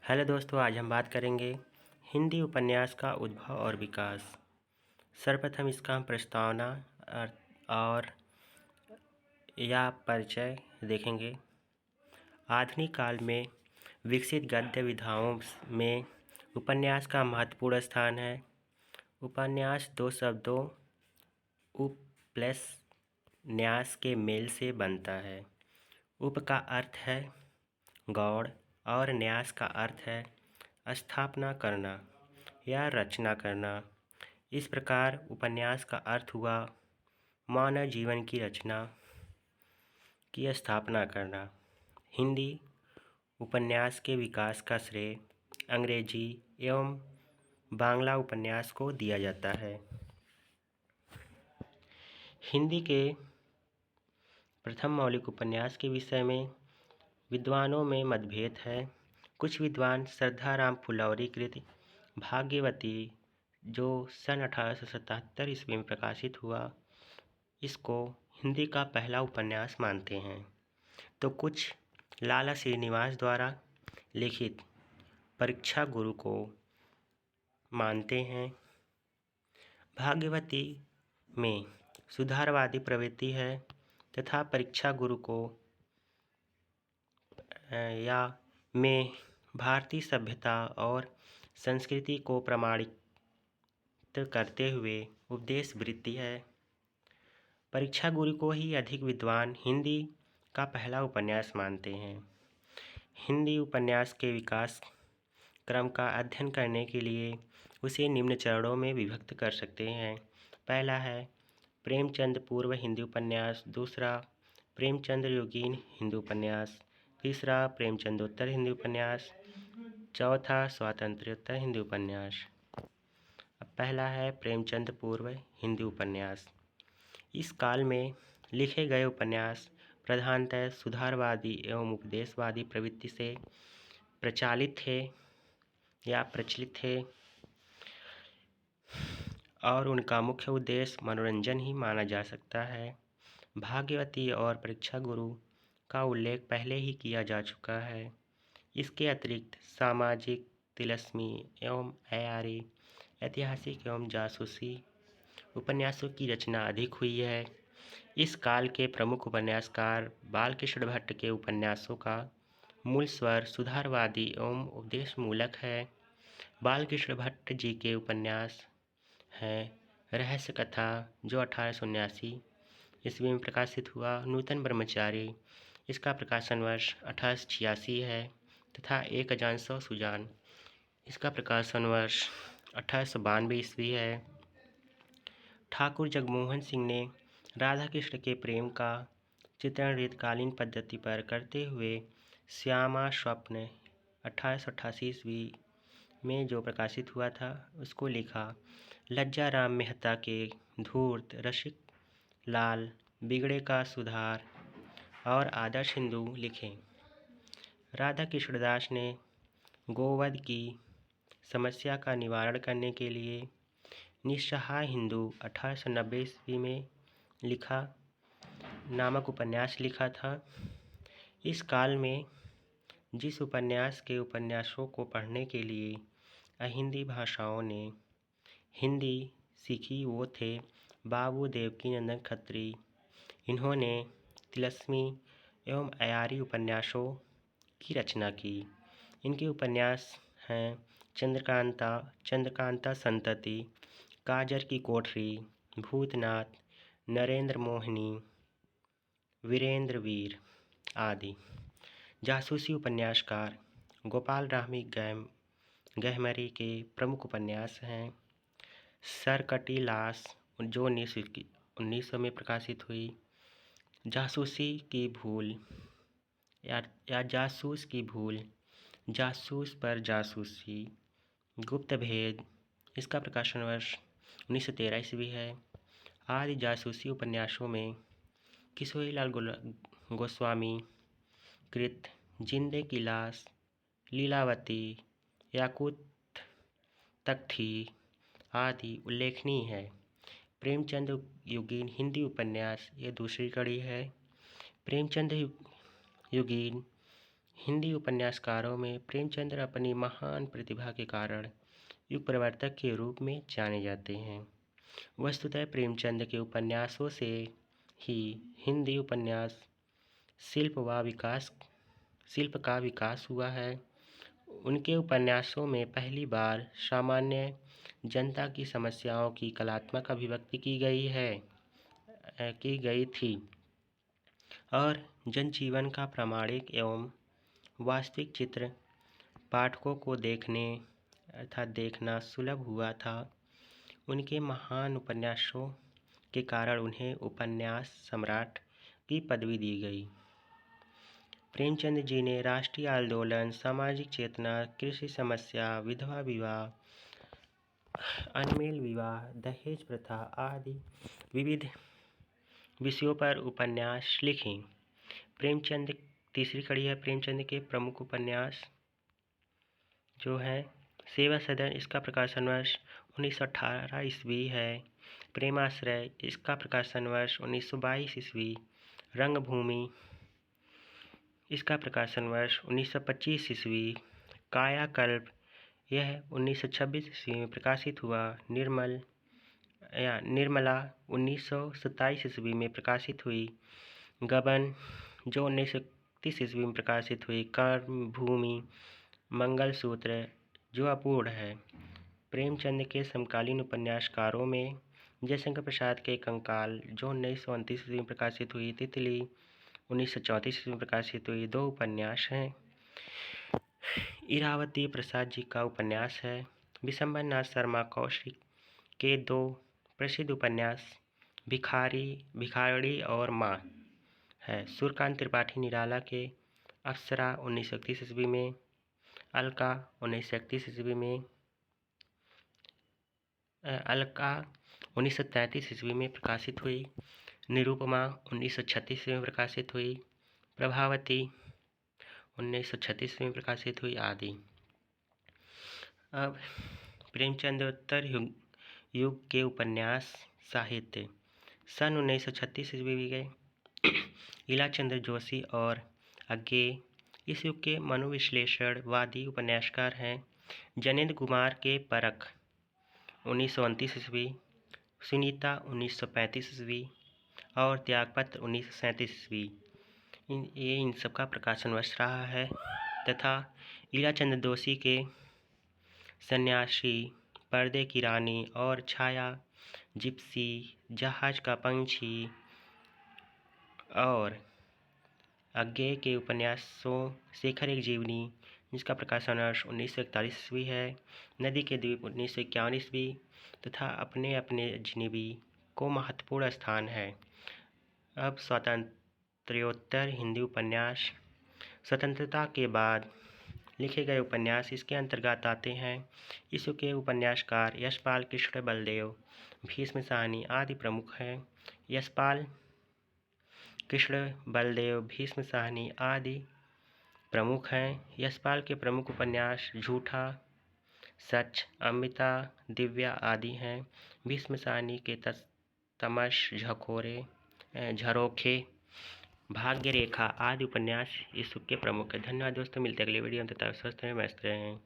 Hello दोस्तों, आज हम बात करेंगे हिंदी उपन्यास का उद्भव और विकास। सर्वप्रथम इसका हम प्रस्तावना और या परिचय देखेंगे। आधुनिक काल में विकसित गद्य विधाओं में उपन्यास का महत्वपूर्ण स्थान है। उपन्यास दो शब्दों उप प्लस न्यास के मेल से बनता है। उप का अर्थ है गौड़ और न्यास का अर्थ है स्थापना करना या रचना करना। इस प्रकार उपन्यास का अर्थ हुआ मानव जीवन की रचना की स्थापना करना। हिंदी उपन्यास के विकास का श्रेय अंग्रेजी एवं बांग्ला उपन्यास को दिया जाता है। हिंदी के प्रथम मौलिक उपन्यास के विषय में विद्वानों में मतभेद है। कुछ विद्वान श्रद्धाराम फुलौरी कृत भाग्यवती, जो सन 1877 ईस्वी में प्रकाशित हुआ, इसको हिंदी का पहला उपन्यास मानते हैं, तो कुछ लाला श्रीनिवास द्वारा लिखित परीक्षा गुरु को मानते हैं। भाग्यवती में सुधारवादी प्रवृत्ति है तथा परीक्षा गुरु को या में भारतीय सभ्यता और संस्कृति को प्रमाणित करते हुए उपदेश वृत्ति है। परीक्षा गुरु को ही अधिक विद्वान हिंदी का पहला उपन्यास मानते हैं। हिंदी उपन्यास के विकास क्रम का अध्ययन करने के लिए उसे निम्न चरणों में विभक्त कर सकते हैं। पहला है प्रेमचंद पूर्व हिंदी उपन्यास, दूसरा प्रेमचंद युगीन हिंदी उपन्यास, तीसरा प्रेमचंदोत्तर हिंदी उपन्यास, चौथा स्वातंत्र्योत्तर हिंदी उपन्यास। अब पहला है प्रेमचंद पूर्व हिंदी उपन्यास। इस काल में लिखे गए उपन्यास प्रधानतः सुधारवादी एवं उपदेशवादी प्रवृत्ति से प्रचलित थे और उनका मुख्य उद्देश्य मनोरंजन ही माना जा सकता है। भाग्यवती और परीक्षा गुरु का उल्लेख पहले ही किया जा चुका है। इसके अतिरिक्त सामाजिक, तिलस्मी एवं अयारी, ऐतिहासिक एवं जासूसी उपन्यासों की रचना अधिक हुई है। इस काल के प्रमुख उपन्यासकार बालकृष्ण भट्ट के उपन्यासों का मूल स्वर सुधारवादी एवं उपदेशमूलक है। बालकृष्ण भट्ट जी के उपन्यास हैं रहस्य कथा, जो 1879 ईस्वी में प्रकाशित हुआ, नूतन ब्रह्मचारी, इसका प्रकाशन वर्ष 1886 है, तथा एक अजानसौ सुजान, इसका प्रकाशन वर्ष 1892 ईस्वी है। ठाकुर जगमोहन सिंह ने राधा कृष्ण के प्रेम का चित्रण रीतकालीन पद्धति पर करते हुए श्यामा स्वप्न 1888 ईस्वी में जो प्रकाशित हुआ था, उसको लिखा। लज्जाराम मेहता के धूर्त, रसिक लाल, बिगड़े का सुधार और आदर्श हिंदू लिखे। राधा कृष्णदास ने गोवध की समस्या का निवारण करने के लिए निस्सहाय हिंदू 1890 ईस्वी में लिखा नामक उपन्यास लिखा था। इस काल में जिस उपन्यास के उपन्यासों को पढ़ने के लिए अहिंदी भाषाओं ने हिंदी सीखी वो थे बाबू देवकीनंदन खत्री। इन्होंने तिलस्मी एवं अयारी उपन्यासों की रचना की। इनके उपन्यास हैं चंद्रकांता संतति, काजर की कोठरी, भूतनाथ, नरेंद्र मोहिनी, वीरेंद्र वीर आदि। जासूसी उपन्यासकार गोपाल रामी गहमरी के प्रमुख उपन्यास हैं सरकटी लाश, जो 1900 में प्रकाशित हुई, जासूसी की भूल या जासूस की भूल, जासूस पर जासूसी, गुप्त भेद, इसका प्रकाशन वर्ष 1913 ईस्वी है। आदि जासूसी उपन्यासों में किशोरीलाल गोस्वामी कृत जिंदे की लाश, लीलावती, याकूत तख्ती आदि उल्लेखनीय है। प्रेमचंद युगीन हिंदी उपन्यास ये दूसरी कड़ी है। प्रेमचंद युगीन हिंदी उपन्यासकारों में प्रेमचंद्र अपनी महान प्रतिभा के कारण युग प्रवर्तक के रूप में जाने जाते हैं। वस्तुतः प्रेमचंद के उपन्यासों से ही हिंदी उपन्यास शिल्प का विकास हुआ है। उनके उपन्यासों में पहली बार सामान्य जनता की समस्याओं की कलात्मक अभिव्यक्ति की गई थी और जनजीवन का प्रामाणिक एवं वास्तविक चित्र पाठकों को देखना सुलभ हुआ था। उनके महान उपन्यासों के कारण उन्हें उपन्यास सम्राट की पदवी दी गई। प्रेमचंद जी ने राष्ट्रीय आंदोलन, सामाजिक चेतना, कृषि समस्या, विधवा विवाह, अनमेल विवाह, दहेज प्रथा आदि विविध विषयों पर उपन्यास लिखे। प्रेमचंद तीसरी कड़ी है प्रेमचंद के प्रमुख उपन्यास जो है सेवा सदन, इसका प्रकाशन वर्ष 1918 ईस्वी है। प्रेमाश्रय, इसका प्रकाशन वर्ष 1922 ईस्वी। रंगभूमि, इसका प्रकाशन वर्ष 1925 ईस्वी। कायाकल्प, यह 1926 ईस्वी में प्रकाशित हुआ। निर्मला 1927 ईस्वी में प्रकाशित हुई। गबन, जो 1931 ईस्वी में प्रकाशित हुई। कर्मभूमि, मंगलसूत्र, जो अपूर्ण है। प्रेमचंद के समकालीन उपन्यासकारों में जयशंकर प्रसाद के कंकाल, जो 1929 ईस्वी में प्रकाशित हुई। तितली 1934 ईस्वी में प्रकाशित हुई। दो उपन्यास हैं। इरावती प्रसाद जी का उपन्यास है। विशंबर नाथ शर्मा कौशिक के दो प्रसिद्ध उपन्यास भिखारी और माँ है। सूर्यकांत त्रिपाठी निराला के अप्सरा 1931 ईस्वी में। अलका 1931 ईस्वी में। अलका 1933 ईस्वी में प्रकाशित हुई। निरुपमा 1936 ईस्वी में प्रकाशित हुई। प्रभावती 1936 में प्रकाशित हुई आदि। अब प्रेमचंदोत्तर युग के उपन्यास साहित्य। सन 1936 ईस्वी के इलाचंद्र जोशी और अज्ञे इस युग के मनोविश्लेषणवादी उपन्यासकार हैं। जनेंद्र कुमार के परख 1929 ईस्वी, सुनीता 1935 ईस्वी और त्यागपत्र 1937 ईस्वी। इन सब का प्रकाशन वर्ष रहा है। तथा इलाचंद्र जोशी के सन्यासी, पर्दे की रानी और छाया, जिप्सी, जहाज का पंछी और अज्ञे के उपन्यासों शेखर एक जीवनी, जिसका प्रकाशन वर्ष 1941 ईस्वी है। नदी के द्वीप 1951 ईस्वी तथा अपने अपने अजनबी को महत्वपूर्ण स्थान है। अब स्वातंत्र्योत्तर हिंदी उपन्यास। स्वतंत्रता के बाद लिखे गए उपन्यास इसके अंतर्गत आते हैं। इस युग के उपन्यासकार यशपाल कृष्ण बलदेव, भीष्म साहनी आदि प्रमुख हैं। यशपाल कृष्ण बलदेव, भीष्म साहनी आदि प्रमुख हैं। यशपाल के प्रमुख उपन्यास झूठा, सच, अमृता, दिव्या आदि हैं। भीष्म साहनी के तमस, झरोखे, भाग्य रेखा आदि उपन्यास इस युग के प्रमुख हैं। धन्यवाद दोस्तों, मिलते हैं अगले वीडियो में। तब तक स्वस्थ रहें, मस्त रहें।